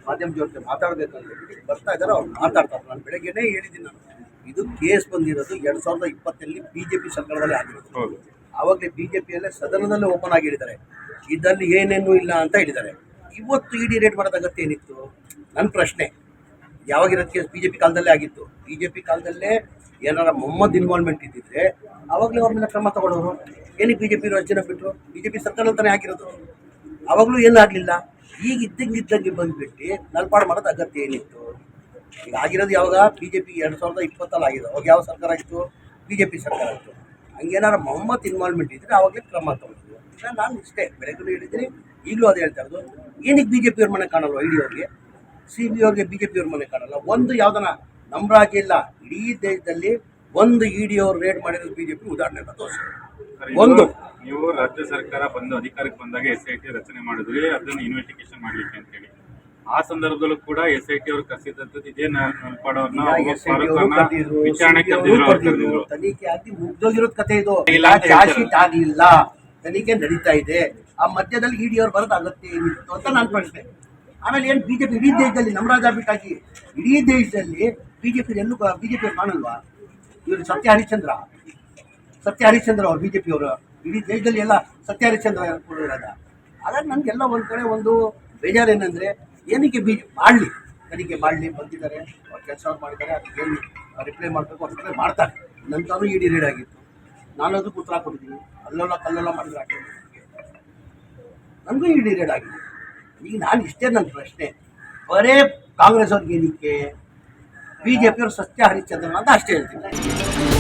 ಮಾಧ್ಯಮ ಜೊತೆ ಮಾತಾಡಬೇಕಂತ ಹೇಳಿ ಬರ್ತಾ ಇದ್ದಾರೆ. ಅವ್ರು ಮಾತಾಡ್ತಾರೆ. ನಾನು ಬೆಳಗ್ಗೆನೇ ಹೇಳಿದ್ದೀನಿ, ನಾನು ಇದು ಕೇಸ್ ಬಂದಿರೋದು 2020 BJP ಸರ್ಕಾರದಲ್ಲೇ ಆಗಿರೋದು. ಆವಾಗಲೇ BJPಯಲ್ಲೇ ಸದನದಲ್ಲೇ ಓಪನ್ ಆಗಿ ಹೇಳಿದ್ದಾರೆ, ಇದರಲ್ಲಿ ಏನೇನೂ ಇಲ್ಲ ಅಂತ ಹೇಳಿದ್ದಾರೆ. ಇವತ್ತು ಇಡಿ ರೇಟ್ ಮಾಡೋದು ಅಗತ್ಯ ಏನಿತ್ತು? ನನ್ನ ಪ್ರಶ್ನೆ. ಯಾವಾಗಿರೋದು ಕೇಸ್ BJP ಕಾಲದಲ್ಲೇ ಆಗಿತ್ತು. BJP ಕಾಲದಲ್ಲೇ ಏನಾರ ಮೊಹಮ್ಮದ್ ಇನ್ವಾಲ್ವ್ಮೆಂಟ್ ಇದ್ದಿದ್ರೆ ಆವಾಗಲೇ ಅವ್ರ ಮೇಲೆ ಕ್ರಮ ತಗೊಳ್ಳೋರು. ಏನಕ್ಕೆ BJP ರಚನೆ ಬಿಟ್ಟರು? BJP ಸರ್ಕಾರದಲ್ಲಿ ತಾನೇ ಆಗಿರೋದು. ಆವಾಗಲೂ ಏನೂ ಆಗಲಿಲ್ಲ. ಈಗ ಇದ್ದಂಗೆ ಬಂದುಬಿಟ್ಟು ನಲ್ಪಾಡು ಮಾಡೋದು ಅಗತ್ಯ ಏನಿತ್ತು? ಈಗ ಆಗಿರೋದು ಯಾವಾಗ? BJP 2020 ಆಗಿದೆ. ಅವಾಗ ಯಾವ ಸರ್ಕಾರ ಇತ್ತು? BJP ಸರ್ಕಾರ ಇತ್ತು. ಹಂಗೇನಾರು ಮೊಹಮ್ಮದ್ ಇನ್ವಾಲ್ವ್ಮೆಂಟ್ ಇದ್ದರೆ ಆವಾಗಲೇ ಕ್ರಮ ತಗೊಳ್ತೀವಿ. ಈಗ ನಾನು ಇಷ್ಟೇ ಬೆಳಗ್ಗೆ ಹೇಳಿದ್ದೀನಿ, ಈಗಲೂ ಅದೇ ಹೇಳ್ತಾ ಇರೋದು. ಏನಕ್ಕೆ BJP ಅವ್ರ ಮನೆ ಕಾಣಲ್ವ? ಇಡಿ ಅವ್ರಿಗೆ, CB ಅವ್ರಿಗೆ BJP ಅವ್ರ ಮನೆ ಕಾಣಲ್ಲ. ಒಂದು ಯಾವುದನ್ನ ನಮ್ಮ ರಾಜ್ಯ ಇಲ್ಲ, ಇಡೀ ದೇಶದಲ್ಲಿ ಒಂದು ಇಡಿ ಅವ್ರು ರೇಡ್ ಮಾಡಿರೋದು BJP ಉದಾಹರಣೆ ಒಂದು. ನೀವು ರಾಜ್ಯ ಸರ್ಕಾರ ಬಂದು ಅಧಿಕಾರಕ್ಕೆ ಬಂದಾಗ SIT ರಚನೆ ಮಾಡಿದ್ರಿ, ಅದನ್ನು ಇನ್ವೆಸ್ಟಿಗೇಷನ್ ಮಾಡ್ಲಿಕ್ಕೆ ಅಂತ ಹೇಳಿ. ಆ ಸಂದರ್ಭದಲ್ಲೂ ಕೂಡ SIT ಅವರು ಕರೆಸಿದಂಥದ್ದು ಇದೇ ನಲ್ಪಾಡವ್ರನ್ನ ವಿಚಾರಣೆ ಕರೆದಿದ್ರು. ತನಿಖೆ ಆಗಿ ಮುಗ್ದೋಗಿರೋದು ಕತೆ ಇದು. ಶೀಟ್ ಆಗಲಿಲ್ಲ, ತನಿಖೆ ನಡೀತಾ ಇದೆ. ಆ ಮಧ್ಯದಲ್ಲಿ ಇಡಿ ಅವ್ರು ಬರೋದು ಅಗತ್ಯ ಏನಿತ್ತು ಅಂತ ನಾನು ಪ್ರಶ್ನೆ. ಆಮೇಲೆ ಏನು BJP ಇಡೀ ದೇಶದಲ್ಲಿ ನಮ್ಮ ರಾಜ ಬಿಟ್ಟಾಗಿ ಇಡೀ ದೇಶದಲ್ಲಿ BJP ಎಲ್ಲೂ BJP ಅವ್ರು ಕಾಣಲ್ವಾ? ಇವರು ಸತ್ಯ ಹರಿಶ್ಚಂದ್ರ ಅವ್ರು BJP ಅವರು ಇಡೀ ದೇಶದಲ್ಲಿ ಎಲ್ಲ ಸತ್ಯ ಹರಿಶ್ಚಂದ್ರ ಇರೋದ. ಹಾಗಾಗಿ ನನಗೆಲ್ಲ ಒಂದು ಕಡೆ ಒಂದು ಬೇಜಾರು ಏನಂದರೆ, ಏನಕ್ಕೆ ಮಾಡಲಿ, ತನಿಖೆ ಮಾಡಲಿ, ಬಂದಿದ್ದಾರೆ, ಅವ್ರು ಕೆಲಸ ಮಾಡಿದ್ದಾರೆ, ಅದಕ್ಕೆ ಏನು ರಿಪ್ಲೈ ಮಾಡಬೇಕು ಅಷ್ಟೇ ಮಾಡ್ತಾರೆ. ನಂತರೂ ಇಡಿ ರೇಡ್ ಆಗಿತ್ತು, ನಾನು ಅದಕ್ಕೆ ಉತ್ತರ ಕೊಟ್ಟಿದ್ದೀನಿ. ಕಲ್ಲೋಲ ಮಾಡಿದ್ರೆ ಹಾಕಿದ್ದೀನಿ, ನನಗೂ ಇಡಿ ರೇಡ್ ಆಗಿದೆ. ಈಗ ನಾನು ಇಷ್ಟೇ ನನ್ನ ಪ್ರಶ್ನೆ, ಬರೇ ಕಾಂಗ್ರೆಸ್ ಅವ್ರಿಗೆ ಏನಕ್ಕೆ, BJP ಅವರು ಸತ್ಯ ಹರಿಶ್ಚಂದ್ರ ಅಂತ ಅಷ್ಟೇ ಹೇಳ್ತೀನಿ.